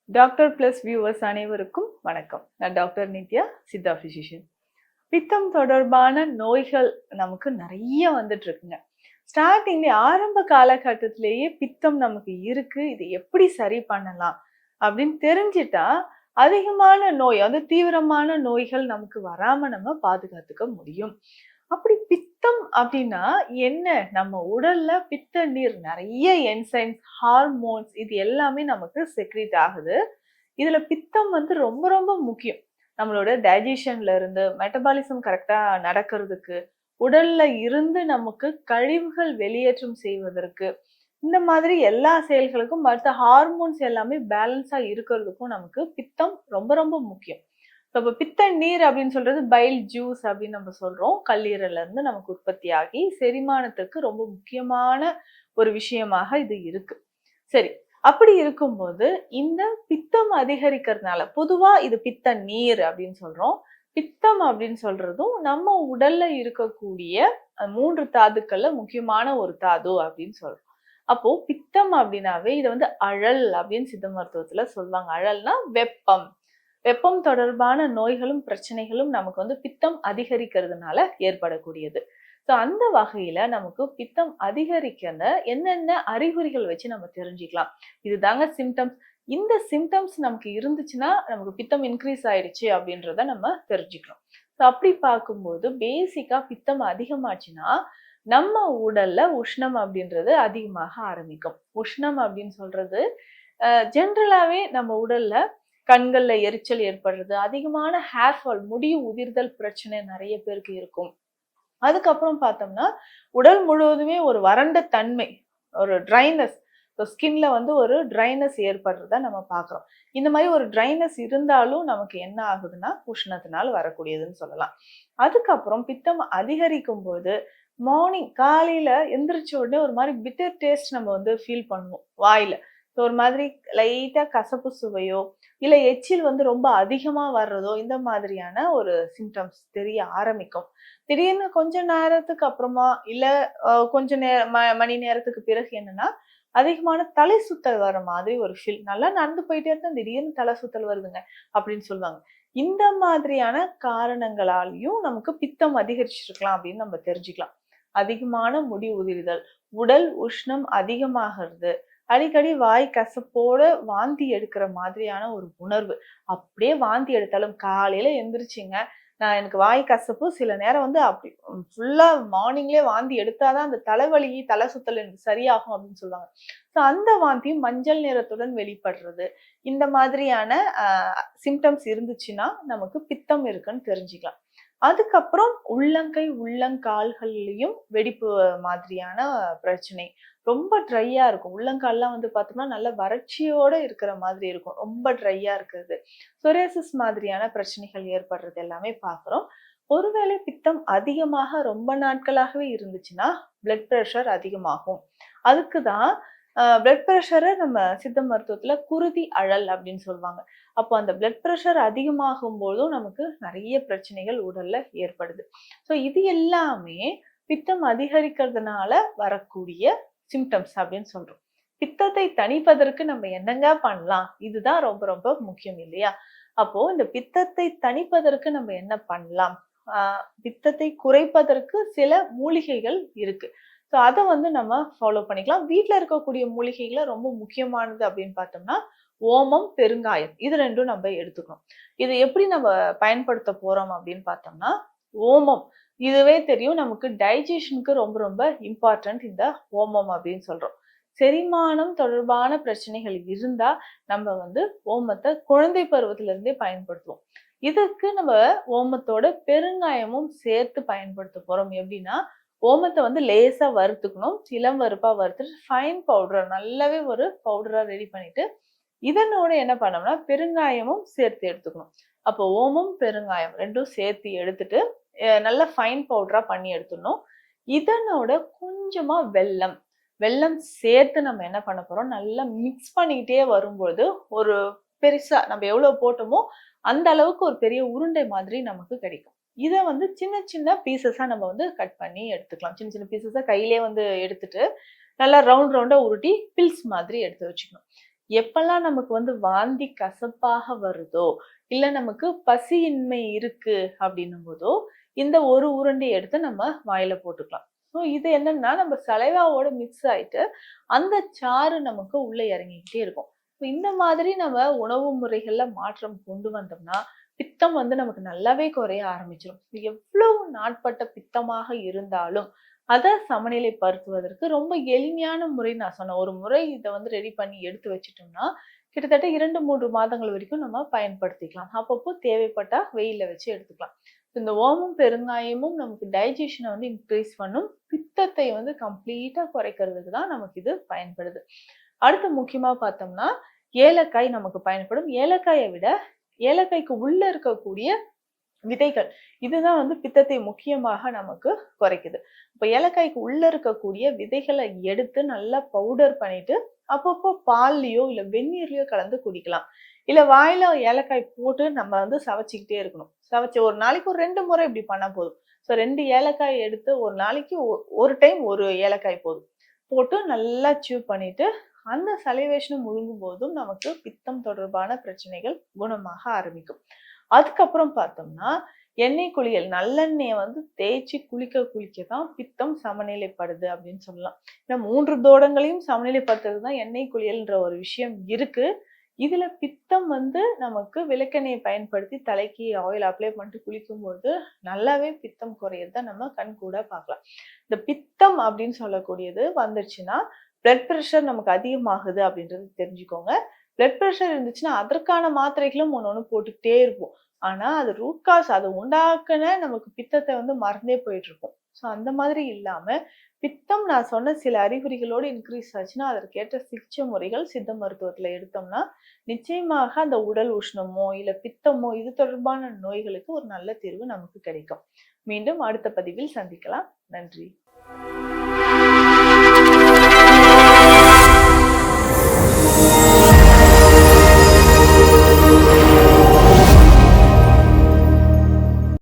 Doctor plus viewers அனைவருக்கும் வணக்கம். நான் டாக்டர் நித்யா, சித்தா பிசிஷியன். பித்தம் தொடர்பான நோய்கள் நமக்கு நிறைய வந்துட்டு இருக்குங்க. ஸ்டார்டிங்ல ஆரம்ப காலகட்டத்திலேயே பித்தம் நமக்கு இருக்கு, இது எப்படி சரி பண்ணலாம் அப்படின்னு தெரிஞ்சிட்டா அதிகமான நோய், அது தீவிரமான நோய்கள் நமக்கு வராம நம்ம பாதுகாத்துக்க முடியும். அப்படி பித்தம் அப்படின்னா என்ன? நம்ம உடல்ல பித்த நீர் நிறைய என்சைம்ஸ், ஹார்மோன்ஸ் இது எல்லாமே நமக்கு செக்ரீட் ஆகுது. இதுல பித்தம் வந்து ரொம்ப ரொம்ப முக்கியம். நம்மளோட டைஜஷன்ல இருந்து மெட்டபாலிசம் கரெக்டா நடக்கிறதுக்கு, உடல்ல இருந்து நமக்கு கழிவுகள் வெளியேற்றம் செய்வதற்கு, இந்த மாதிரி எல்லா செயல்களுக்கும் மற்ற ஹார்மோன்ஸ் எல்லாமே பேலன்ஸா இருக்கிறதுக்கும் நமக்கு பித்தம் ரொம்ப ரொம்ப முக்கியம். இப்ப பித்த நீர் அப்படின்னு சொல்றது பைல் ஜூஸ் அப்படின்னு நம்ம சொல்றோம். கல்லீரல்ல இருந்து நமக்கு உற்பத்தி ஆகி செரிமானத்துக்கு ரொம்ப முக்கியமான ஒரு விஷயமாக இது இருக்கு. சரி, அப்படி இருக்கும்போது இந்த பித்தம் அதிகரிக்கிறதுனால பொதுவா இது பித்த நீர் அப்படின்னு சொல்றோம். பித்தம் அப்படின்னு சொல்றதும் நம்ம உடல்ல இருக்கக்கூடிய 3 தாதுக்கள்ல முக்கியமான ஒரு தாது அப்படின்னு சொல்றோம். அப்போ பித்தம் அப்படின்னாவே இதை வந்து அழல் அப்படின்னு சித்த மருத்துவத்துல சொல்லுவாங்க. அழல்னா வெப்பம். வெப்பம் தொடர்பான நோய்களும் பிரச்சனைகளும் நமக்கு வந்து பித்தம் அதிகரிக்கிறதுனால ஏற்படக்கூடியது. ஸோ அந்த வகையில நமக்கு பித்தம் அதிகரிக்கிற என்னென்ன அறிகுறிகள் வச்சு நம்ம தெரிஞ்சுக்கலாம். இதுதாங்க சிம்டம்ஸ். இந்த சிம்டம்ஸ் நமக்கு இருந்துச்சுன்னா நமக்கு பித்தம் இன்க்ரீஸ் ஆயிடுச்சு அப்படின்றத நம்ம தெரிஞ்சுக்கணும். ஸோ அப்படி பார்க்கும்போது பேசிக்கா பித்தம் அதிகமாச்சுன்னா நம்ம உடல்ல உஷ்ணம் அப்படின்றது அதிகமாக ஆரம்பிக்கும். உஷ்ணம் அப்படின்னு சொல்றது ஜென்ரலாவே நம்ம உடல்ல கண்கள்ல எரிச்சல் ஏற்படுறது, அதிகமான ஹேர் ஃபால், முடி உதிர்தல் பிரச்சனை நிறைய பேருக்கு இருக்கும். அதுக்கப்புறம் பார்த்தோம்னா உடல் முழுவதுமே ஒரு வறண்ட தன்மை, ஒரு ட்ரைனஸ், ஸ்கின்ல வந்து ஒரு ட்ரைனஸ் ஏற்படுறத நம்ம பார்க்குறோம். இந்த மாதிரி ஒரு ட்ரைனஸ் இருந்தாலும் நமக்கு என்ன ஆகுதுன்னா உஷ்ணத்தினால் வரக்கூடியதுன்னு சொல்லலாம். அதுக்கப்புறம் பித்தம் அதிகரிக்கும் போது மார்னிங் காலையில எந்திரிச்ச உடனே ஒரு மாதிரி பிட்டர் டேஸ்ட் நம்ம வந்து ஃபீல் பண்ணுவோம் வாயில. ஒரு மாதிரி லைட்டா கசப்பு சுவையோ இல்ல எச்சில் வந்து ரொம்ப அதிகமா வர்றதோ இந்த மாதிரியான ஒரு சிம்டம்ஸ் தெரிய ஆரம்பிக்கும். திடீர்னு கொஞ்ச நேரத்துக்கு அப்புறமா இல்ல கொஞ்ச மணி நேரத்துக்கு பிறகு என்னன்னா அதிகமான தலை சுத்தல் வர மாதிரி ஒரு ஃபீல். நல்லா நடந்து போயிட்டே இருந்தா திடீர்னு தலை சுத்தல் வருதுங்க அப்படின்னு சொல்லுவாங்க. இந்த மாதிரியான காரணங்களாலையும் நமக்கு பித்தம் அதிகரிச்சிருக்கலாம் அப்படின்னு நம்ம தெரிஞ்சுக்கலாம். அதிகமான முடி உதிர்தல், உடல் உஷ்ணம் அதிகமாகிறது, அடிக்கடி வாய் கசப்போட வாந்தி எடுக்கிற மாதிரியான ஒரு உணர்வு. அப்படியே வாந்தி எடுத்தாலும் காலையில எந்திரிச்சிங்க, நான் எனக்கு வாய் கசப்பு சில நேரம் வந்து அப்படி ஃபுல்லா மார்னிங்லயே வாந்தி எடுத்தாதான் அந்த தலைவலி, தலை சுத்தல் எனக்கு சரியாகும் அப்படின்னு சொல்லுவாங்க. ஸோ அந்த வாந்தியும் மஞ்சள் நிறத்துடன் வெளிப்படுறது, இந்த மாதிரியான சிம்டம்ஸ் இருந்துச்சுன்னா நமக்கு பித்தம் இருக்குன்னு தெரிஞ்சுக்கலாம். அதுக்கப்புறம் உள்ளங்கை, உள்ளங்கால்கள்லயும் வெடிப்பு மாதிரியான பிரச்சனை. ரொம்ப ட்ரையா இருக்கும். உள்ளங்கால்லாம் வந்து பார்த்தோம்னா, நல்ல வறட்சியோட இருக்கிற மாதிரி இருக்கும். ரொம்ப ட்ரையா இருக்கிறது. சொரியாசிஸ் மாதிரியான பிரச்சனைகள் ஏற்படுறது எல்லாமே பார்க்குறோம். ஒருவேளை பித்தம் அதிகமாக ரொம்ப நாட்களாகவே இருந்துச்சுன்னா, பிளட் பிரஷர் அதிகமாகும். அதுக்கு தான் பிளட் பிரஷர நம்ம சித்த மருத்துவத்துல குருதி அழல் அப்படின்னு சொல்லுவாங்க. அப்போ அந்த பிளட் பிரஷர் அதிகமாகும் போதும் நமக்கு நிறைய பிரச்சனைகள் உடல்ல ஏற்படுது. ஸோ இது எல்லாமே பித்தம் அதிகரிக்கிறதுனால வரக்கூடிய சிம்டம்ஸ் அப்படின்னு சொல்றோம். பித்தத்தை தணிப்பதற்கு நம்ம என்னங்க பண்ணலாம்? இதுதான் ரொம்ப ரொம்ப முக்கியம் இல்லையா? அப்போ இந்த பித்தத்தை தணிப்பதற்கு நம்ம என்ன பண்ணலாம்? பித்தத்தை குறைப்பதற்கு சில மூலிகைகள் இருக்கு. ஸோ அத வந்து நம்ம ஃபாலோ பண்ணிக்கலாம். வீட்ல இருக்கக்கூடிய மூலிகைகள்ல ரொம்ப முக்கியமானது அப்படின்னு பார்த்தோம்னா, ஓமம், பெருங்காயம் இது 2ம் நம்ம எடுத்துக்கணும். இத எப்படி நம்ம பயன்படுத்த போறோம் அப்படின்னு பார்த்தோம்னா, ஓமம் இதுவே தெரியும் நமக்கு டைஜஷனுக்கு ரொம்ப ரொம்ப இம்பார்ட்டன்ட் இந்த ஓமம் அப்படின்னு சொல்றோம். செரிமானம் தொடர்பான பிரச்சனைகள் இருந்தா நம்ம வந்து ஓமத்தை குழந்தை பருவத்துல இருந்தே பயன்படுத்துவோம். இதுக்கு நம்ம ஓமத்தோட பெருங்காயமும் சேர்த்து பயன்படுத்த போறோம். எப்படின்னா ஓமத்தை வந்து லேசா வறுத்துக்கணும். இளம் வறுப்பா வறுத்துட்டு ஃபைன் பவுடர் நல்லாவே ஒரு பவுடரா ரெடி பண்ணிட்டு இதனோட என்ன பண்ணோம்னா பெருங்காயமும் சேர்த்து எடுத்துக்கணும். அப்போ ஓமம், பெருங்காயம் 2ம் சேர்த்து எடுத்துட்டு நல்ல ஃபைன் பவுடரா பண்ணி எடுத்துடணும். இதனோட கொஞ்சமா வெல்லம், வெல்லம் சேர்த்து நம்ம என்ன பண்ண போறோம், நல்லா மிக்ஸ் பண்ணிக்கிட்டே வரும்போது ஒரு பெருசா நம்ம எவ்வளவு போட்டோமோ அந்த அளவுக்கு ஒரு பெரிய உருண்டை மாதிரி நமக்கு கிடைக்கும். இத வந்து சின்ன சின்ன பீசஸா நம்ம வந்து கட் பண்ணி எடுத்துக்கலாம். சின்ன சின்ன பீசஸா கையிலேயே வந்து எடுத்துட்டு நல்லா ரவுண்ட் ரவுண்டா உருட்டி பில்ஸ் மாதிரி எடுத்து வச்சுக்கணும். எப்பெல்லாம் நமக்கு வந்து வாந்தி கசப்பாக வருதோ, இல்ல நமக்கு பசியின்மை இருக்கு அப்படின்னும் போதோ, இந்த ஒரு உருண்டை எடுத்து நம்ம வாயில போட்டுக்கலாம். ஸோ இது என்னன்னா நம்ம சலைவாவோட மிக்ஸ் ஆயிட்டு அந்த சாறு நமக்கு உள்ள இறங்கிக்கிட்டே இருக்கும். இந்த மாதிரி நம்ம உணவு முறைகள்ல மாற்றம் கொண்டு வந்தோம்னா பித்தம் வந்து நமக்கு நல்லாவே குறைய ஆரம்பிச்சிடும். எவ்வளவு நாட்பட்ட பித்தமாக இருந்தாலும் அதை சமநிலைப்படுத்துவதற்கு ரொம்ப எளிமையான முறை நான் சொன்னேன். ஒரு முறை இதை வந்து ரெடி பண்ணி எடுத்து வச்சுட்டோம்னா கிட்டத்தட்ட 2-3 மாதங்கள் வரைக்கும் நம்ம பயன்படுத்திக்கலாம். அப்பப்போ தேவைப்பட்டா வெயில்ல வச்சு எடுத்துக்கலாம். இந்த ஓமும் பெருங்காயமும் நமக்கு டைஜஷனை வந்து இன்க்ரீஸ் பண்ணும். பித்தத்தை வந்து கம்ப்ளீட்டா குறைக்கிறதுக்கு தான் நமக்கு இது பயன்படுது. அடுத்து முக்கியமா பார்த்தோம்னா ஏலக்காய் நமக்கு பயன்படும். ஏலக்காயை விட ஏலக்காய்க்கு உள்ள இருக்கக்கூடிய விதைகள் இதுதான் வந்து பித்தத்தை முக்கியமாக நமக்கு குறைக்குது. இப்ப ஏலக்காய்க்கு உள்ள இருக்கக்கூடிய விதைகளை எடுத்து நல்லா பவுடர் பண்ணிட்டு அப்பப்போ பால்லயோ இல்ல வெந்நீர்லயோ கலந்து குடிக்கலாம். இல்ல வாயில ஏலக்காய் போட்டு நம்ம வந்து சவைச்சுக்கிட்டே இருக்கணும். சவைச்சு ஒரு நாளைக்கு ஒரு 2 முறை இப்படி பண்ணா போதும். ஸோ 2 ஏலக்காய் எடுத்து ஒரு நாளைக்கு ஒரு டைம் ஒரு ஏலக்காய் போதும். போட்டு நல்லா சீவ் பண்ணிட்டு அந்த சலைவேஷனை முழுங்கும் போதும் நமக்கு பித்தம் தொடர்பான பிரச்சனைகள் குணமாக ஆரம்பிக்கும். அதுக்கப்புறம் பார்த்தோம்னா எண்ணெய் குளியல் நல்லெண்ணெய வந்து தேய்ச்சி குளிக்க தான் பித்தம் சமநிலைப்படுது அப்படின்னு சொல்லலாம். ஏன்னா 3 தோடங்களையும் சமநிலைப்படுத்துறது தான் எண்ணெய் குளியல்ன்ற ஒரு விஷயம் இருக்கு. இதுல பித்தம் வந்து நமக்கு விளக்கெண்ணெயை பயன்படுத்தி தலைக்கு ஆயில் அப்ளை பண்ணிட்டு குளிக்கும்போது நல்லாவே பித்தம் குறையறத நம்ம கண் கூட பார்க்கலாம். இந்த பித்தம் அப்படின்னு சொல்லக்கூடியது வந்துருச்சுன்னா பிளட் ப்ரெஷர் நமக்கு அதிகமாகுது அப்படின்றது தெரிஞ்சுக்கோங்க. பிளட் ப்ரெஷர் இருந்துச்சுன்னா அதற்கான மாத்திரைகளும் ஒண்ணு போட்டுக்கிட்டே இருப்போம். ஆனா அது ரூட் காஸ் அதை உண்டாக்குன நமக்கு பித்தத்தை வந்து மறந்தே போயிட்டு இருக்கும். ஸோ அந்த மாதிரி இல்லாம பித்தம் நான் சொன்ன சில அறிகுறிகளோடு இன்க்ரீஸ் ஆச்சுன்னா அதற்கேற்ற சிகிச்சை முறைகள் சித்த மருத்துவத்துல எடுத்தோம்னா நிச்சயமாக அந்த உடல் உஷ்ணமோ இல்ல பித்தமோ இது தொடர்பான நோய்களுக்கு ஒரு நல்ல தீர்வு நமக்கு கிடைக்கும். மீண்டும் அடுத்த பதிவில் சந்திக்கலாம். நன்றி.